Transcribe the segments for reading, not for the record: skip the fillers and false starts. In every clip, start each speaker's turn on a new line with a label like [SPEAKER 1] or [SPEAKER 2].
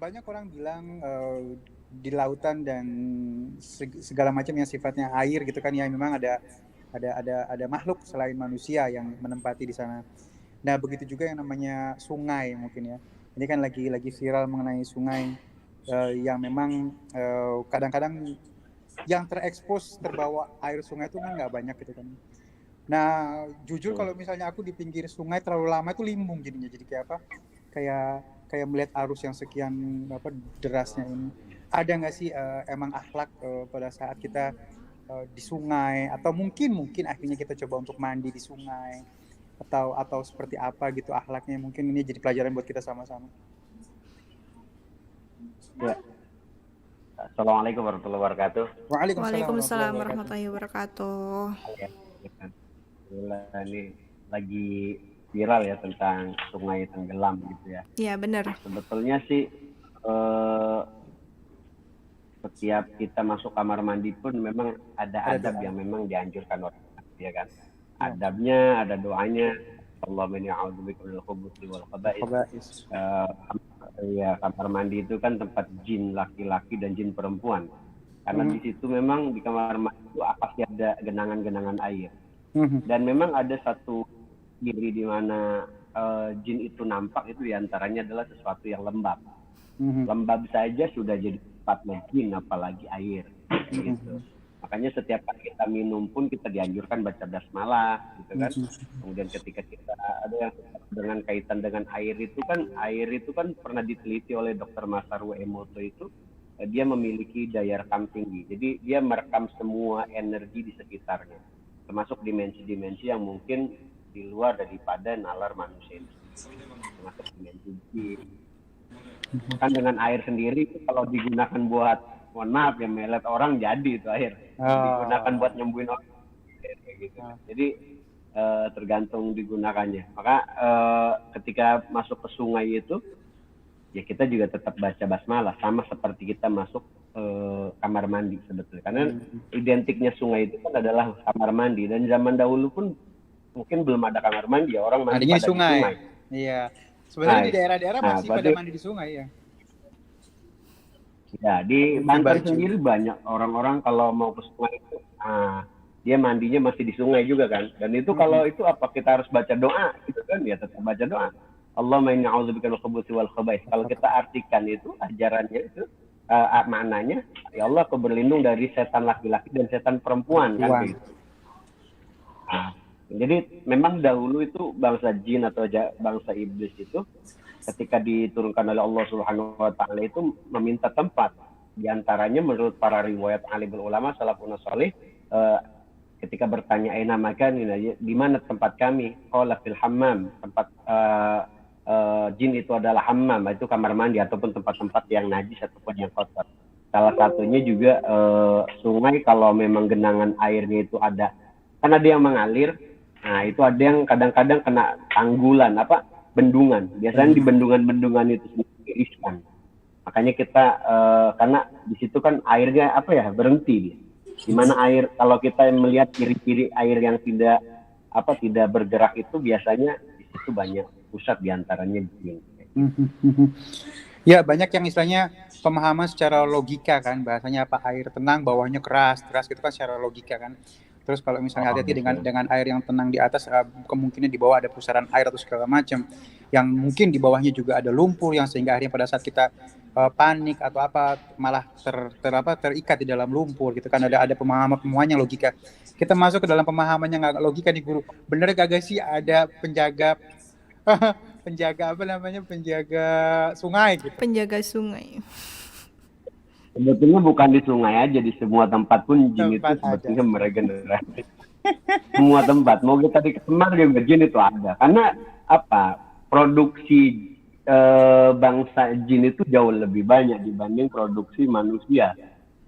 [SPEAKER 1] banyak orang bilang di lautan dan segala macam yang sifatnya air gitu kan ya, memang ada makhluk selain manusia yang menempati di sana. Nah, begitu juga yang namanya sungai mungkin ya. Ini kan lagi viral mengenai sungai yang memang kadang-kadang yang terekspos terbawa air sungai itu kan nggak banyak gitu kan. Nah, jujur
[SPEAKER 2] Betul.
[SPEAKER 1] kalau misalnya aku di pinggir sungai terlalu lama itu limbung jadinya. Jadi kayak apa? Kayak kayak melihat arus yang sekian apa derasnya ini. Ada nggak sih emang akhlak pada saat kita di sungai, atau mungkin akhirnya kita coba untuk mandi di sungai, atau seperti apa gitu akhlaknya, mungkin ini jadi pelajaran buat kita sama-sama.
[SPEAKER 2] Ya. Assalamualaikum warahmatullahi wabarakatuh.
[SPEAKER 1] Waalaikumsalam warahmatullahi
[SPEAKER 3] Waalaikumsalam
[SPEAKER 1] wabarakatuh.
[SPEAKER 3] warahmatullahi wabarakatuh.
[SPEAKER 2] Ya, ini lagi viral ya tentang sungai tenggelam gitu ya.
[SPEAKER 3] Iya, benar.
[SPEAKER 2] Sebetulnya sih setiap kita masuk kamar mandi pun memang ada adab yang memang dianjurkan oleh ya kan. Adabnya, ada doanya. Allahumma inni a'udzubika minal khubuthi wal khaba'its. Ya, kamar mandi itu kan tempat jin laki-laki dan jin perempuan. Karena di situ memang di kamar mandi itu pasti ada genangan-genangan air. Dan memang ada satu diri di mana jin itu nampak, itu diantaranya adalah sesuatu yang lembab. Lembab saja sudah jadi tempatnya jin, apalagi air. Gitu. Makanya setiap kali kita minum pun kita dianjurkan baca basmalah, gitu kan. Kemudian ketika kita ada yang dengan kaitan dengan air itu kan pernah diteliti oleh Dr. Masaru Emoto itu, dia memiliki daya rekam tinggi. Jadi dia merekam semua energi di sekitarnya, termasuk dimensi-dimensi yang mungkin di luar daripada nalar manusia itu, termasuk dimensi jin. Kan dengan air sendiri kalau digunakan buat, mohon maaf ya, melet orang jadi itu air. Digunakan buat nyembuhin orang gitu. Jadi tergantung digunakannya. Maka ketika masuk ke sungai itu ya kita juga tetap baca basmalah, sama seperti kita masuk kamar mandi sebetulnya. Karena identiknya sungai itu kan adalah kamar mandi, dan zaman dahulu pun mungkin belum ada kamar mandi ya, orang mandi pada di sungai.
[SPEAKER 1] Iya. Sebenarnya di daerah-daerah masih pada mandi di sungai ya.
[SPEAKER 2] Ya, di Banten sendiri banyak orang-orang kalau mau ke sungai itu, dia mandinya masih di sungai juga kan. Dan itu kalau itu apa, kita harus baca doa gitu kan, ya tetap baca doa. Allahumma inni a'udzubika minal khubuthi wal khaba'its. Kalau kita artikan itu, ajarannya itu, maknanya, ya Allah aku berlindung dari setan laki-laki dan setan perempuan kan gitu. Jadi memang dahulu itu bangsa jin atau bangsa iblis itu ketika diturunkan oleh Allah Subhanahu wa taala itu meminta tempat. Di antaranya menurut para riwayat alimul ulama salafun salih, ketika bertanya aina makan, di mana tempat kami? Qala fil hammam. Tempat jin itu adalah hammam, itu kamar mandi ataupun tempat-tempat yang najis ataupun yang kotor. Salah satunya juga sungai, kalau memang genangan airnya itu ada, kan ada yang mengalir. Nah, itu ada yang kadang-kadang kena tanggulan, bendungan. Biasanya di bendungan-bendungan itu irisan. Makanya kita karena di situ kan airnya berhenti dia. Di mana air, kalau kita melihat ciri-ciri air yang tidak bergerak itu biasanya di situ banyak pusat diantaranya jin.
[SPEAKER 1] Ya, banyak yang istilahnya pemahaman secara logika kan, bahasanya air tenang bawahnya keras gitu kan secara logika kan. Terus kalau misalnya hati-hati dengan air yang tenang di atas, kemungkinan di bawah ada pusaran air atau segala macam, yang mungkin di bawahnya juga ada lumpur, yang sehingga akhirnya pada saat kita panik atau malah terikat di dalam lumpur gitu kan. Ada pemahaman yang logika. Kita masuk ke dalam pemahaman yang nggak logika nih guru. Bener gak sih ada penjaga penjaga sungai gitu?
[SPEAKER 3] Penjaga sungai.
[SPEAKER 2] Sebetulnya bukan di sungai aja, di semua tempat pun jin itu sebetulnya meregenerasi. Semua tempat, mau kita di kamar juga jin itu ada. Karena produksi bangsa jin itu jauh lebih banyak dibanding produksi manusia,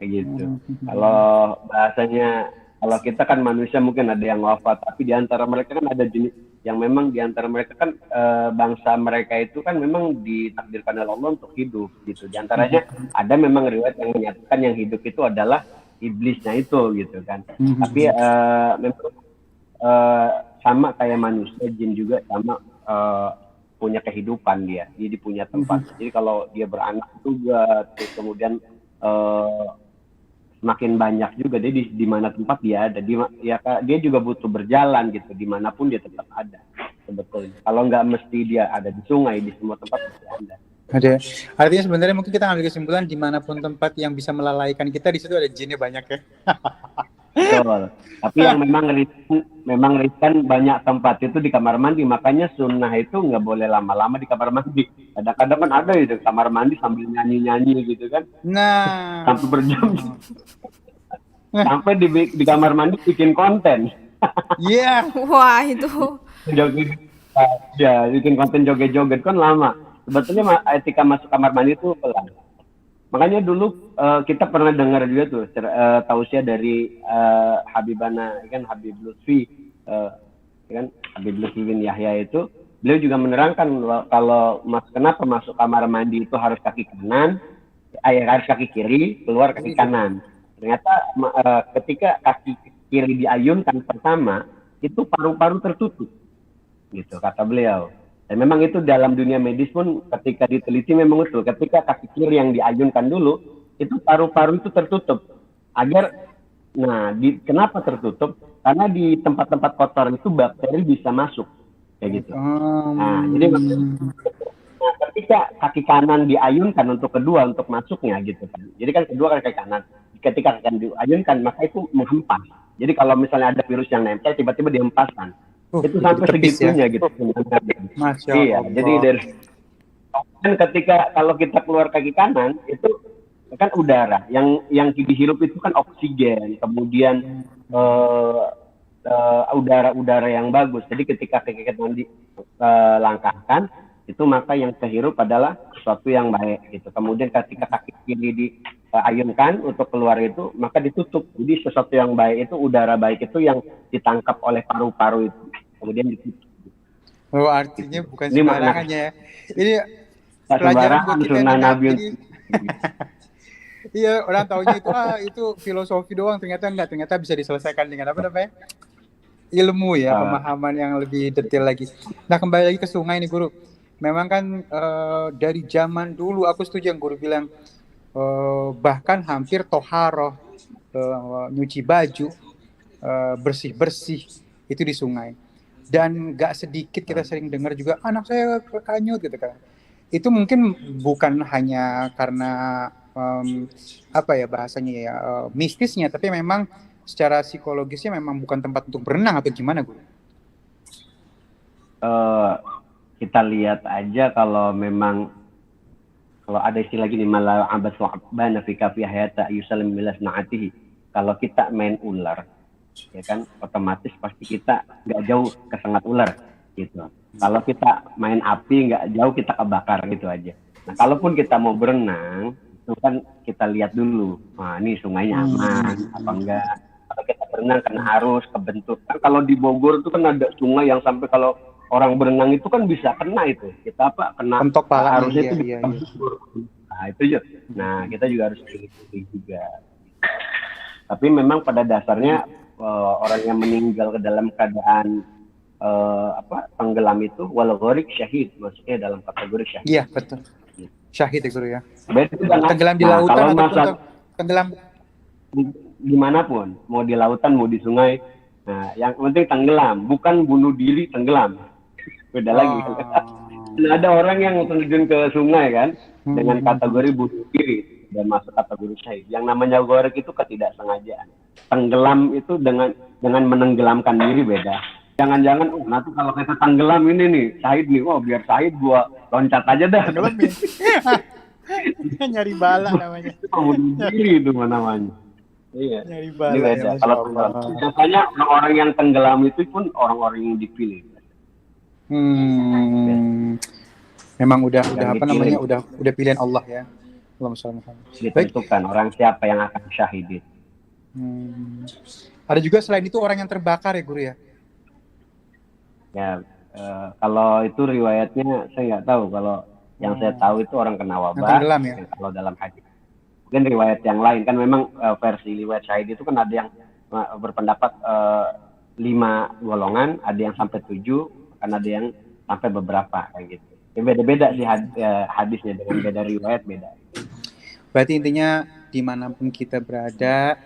[SPEAKER 2] kayak gitu. Kalau bahasanya, kalau kita kan manusia mungkin ada yang wafat, tapi di antara mereka kan ada jenis yang memang di antara mereka kan bangsa mereka itu kan memang ditakdirkan oleh Allah untuk hidup gitu. Di antaranya ada memang riwayat yang menyatakan yang hidup itu adalah iblisnya itu gitu kan. Tapi memang sama kayak manusia, jin juga sama punya kehidupan dia, jadi punya tempat. Jadi kalau dia beranak juga, terus kemudian semakin banyak juga dia di mana tempat dia ada, dia juga butuh berjalan gitu, dimanapun dia tetap ada sebetulnya. Kalau nggak mesti dia ada di sungai, di semua tempat mesti ada.
[SPEAKER 1] Ada. Artinya sebenarnya mungkin kita ambil kesimpulan dimanapun tempat yang bisa melalaikan kita, di situ ada jinnya banyak ya.
[SPEAKER 2] Betul. Tapi yang memang riskan banyak tempat itu di kamar mandi, makanya sunnah itu nggak boleh lama-lama di kamar mandi. Kadang-kadang kan ada itu kamar mandi sambil nyanyi-nyanyi gitu kan,
[SPEAKER 1] Nah,
[SPEAKER 2] sampai berjam, sampai di kamar mandi bikin konten.
[SPEAKER 1] iya.
[SPEAKER 3] Wah, itu.
[SPEAKER 2] Joget, ya bikin konten joget-joget kan lama. Sebetulnya etika masuk kamar mandi itu pelan. Makanya dulu kita pernah dengar juga tuh tausiah dari Habibana, kan Habib Lutfi, kan Habib Lutfi bin Yahya itu, beliau juga menerangkan kalau kenapa masuk kamar mandi itu harus kaki kanan, harus kaki kiri, keluar kaki kanan. Ternyata ketika kaki kiri diayunkan pertama, itu paru-paru tertutup, gitu kata beliau. Dan memang itu dalam dunia medis pun ketika diteliti memang betul. Ketika kaki kiri yang diayunkan dulu, itu paru-paru itu tertutup. Kenapa tertutup? Karena di tempat-tempat kotor itu bakteri bisa masuk. Kayak gitu. Jadi ketika kaki kanan diayunkan untuk masuknya gitu kan. Jadi kan kedua kan kaki kanan. Ketika kaki kanan diayunkan, maka itu menghempas. Jadi kalau misalnya ada virus yang nempel, tiba-tiba dihempaskan. Itu sampai segitunya ya? Gitu.
[SPEAKER 1] Masya
[SPEAKER 2] iya,
[SPEAKER 1] Allah.
[SPEAKER 2] jadi kan ketika kalau kita keluar kaki kanan itu kan udara yang dihirup itu kan oksigen, kemudian udara yang bagus. Jadi ketika kaki kanan dilangkahkan itu maka yang terhirup adalah sesuatu yang baik gitu. Kemudian ketika kaki kiri diayunkan untuk keluar itu maka ditutup. Jadi sesuatu yang baik itu, udara baik itu yang ditangkap oleh paru-paru itu kemudian ditutup.
[SPEAKER 1] Oh, artinya bukan sembarangannya ya. Ini
[SPEAKER 2] pelajaran buat kita Nabi.
[SPEAKER 1] Iya, orang taunya itu filosofi doang, ternyata enggak, ternyata bisa diselesaikan dengan apa namanya? Ilmu ya, pemahaman yang lebih detail lagi. Nah, kembali lagi ke sungai nih, Guru. Memang kan dari zaman dulu aku setuju yang Guru bilang bahkan hampir toharoh, nyuci baju, bersih-bersih itu di sungai. Dan gak sedikit kita sering dengar juga anak saya kekanyut gitu kan. Itu mungkin bukan hanya karena bahasanya ya mistisnya, tapi memang secara psikologisnya memang bukan tempat untuk berenang atau gimana, Guru?
[SPEAKER 2] Kita lihat aja kalau ada istilah gini, malah abas wa'bana fi kafi hayata yusalim milas na'atihi. Kalau kita main ular, ya kan otomatis pasti kita nggak jauh kesengat ular gitu. Kalau kita main api nggak jauh kita kebakar gitu aja. Nah, kalaupun kita mau berenang itu kan kita lihat dulu, ini sungainya aman apa enggak. Kalau kita berenang kena arus kebentur, kan kalau di Bogor itu kan ada sungai yang sampai kalau orang berenang itu kan bisa kena itu, kita kena
[SPEAKER 1] pentok pala
[SPEAKER 2] arusnya itu.
[SPEAKER 1] Iya.
[SPEAKER 2] Nah itu ya. Nah kita juga harus pilih juga. Tapi memang pada dasarnya orang yang meninggal ke dalam keadaan tenggelam itu wal gharik syahid, maksudnya dalam kategori syahid.
[SPEAKER 1] Iya betul. Syahid ya, Guru ya.
[SPEAKER 2] Tenggelam
[SPEAKER 1] di lautan ataupun tenggelam
[SPEAKER 2] dimanapun, mau di lautan mau di sungai. Nah yang penting tenggelam, bukan bunuh diri tenggelam. Beda lagi. Nah, ada orang yang terjun ke sungai kan dengan kategori bunuh diri dan masuk kategori syahid. Yang namanya gharik itu ketidaksengajaan. Tenggelam itu dengan menenggelamkan diri beda. Jangan-jangan nanti kalau kita tenggelam ini nih syahid nih, biar syahid gua loncat aja dah.
[SPEAKER 1] Nyari bala namanya.
[SPEAKER 2] Bunuh diri itu namanya. Iya.
[SPEAKER 1] Nyari bala.
[SPEAKER 2] Ya, kalau biasanya orang-orang yang tenggelam itu pun orang-orang yang dipilih.
[SPEAKER 1] Memang udah pilihan Allah ya.
[SPEAKER 2] Ditentukan orang siapa yang akan syahid.
[SPEAKER 1] Ada juga selain itu orang yang terbakar ya, Guru ya.
[SPEAKER 2] Ya, kalau itu riwayatnya saya nggak tahu. Kalau yang saya tahu itu orang kena wabah.
[SPEAKER 1] Tenggelam ya.
[SPEAKER 2] Kalau dalam hadis. Mungkin riwayat yang lain kan memang versi riwayat syahid itu kan ada yang berpendapat 5 golongan, ada yang sampai 7, kan ada yang sampai beberapa kayak gitu. Ya, beda-beda sih hadisnya, dengan beda riwayat beda.
[SPEAKER 1] Berarti intinya dimanapun kita berada,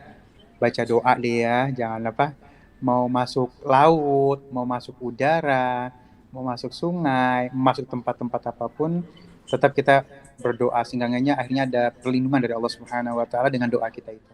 [SPEAKER 1] baca doa deh ya, jangan apa, mau masuk laut, mau masuk udara, mau masuk sungai, mau masuk tempat-tempat apapun, tetap kita berdoa, sehingga akhirnya ada perlindungan dari Allah Subhanahu wa Ta'ala dengan doa kita itu.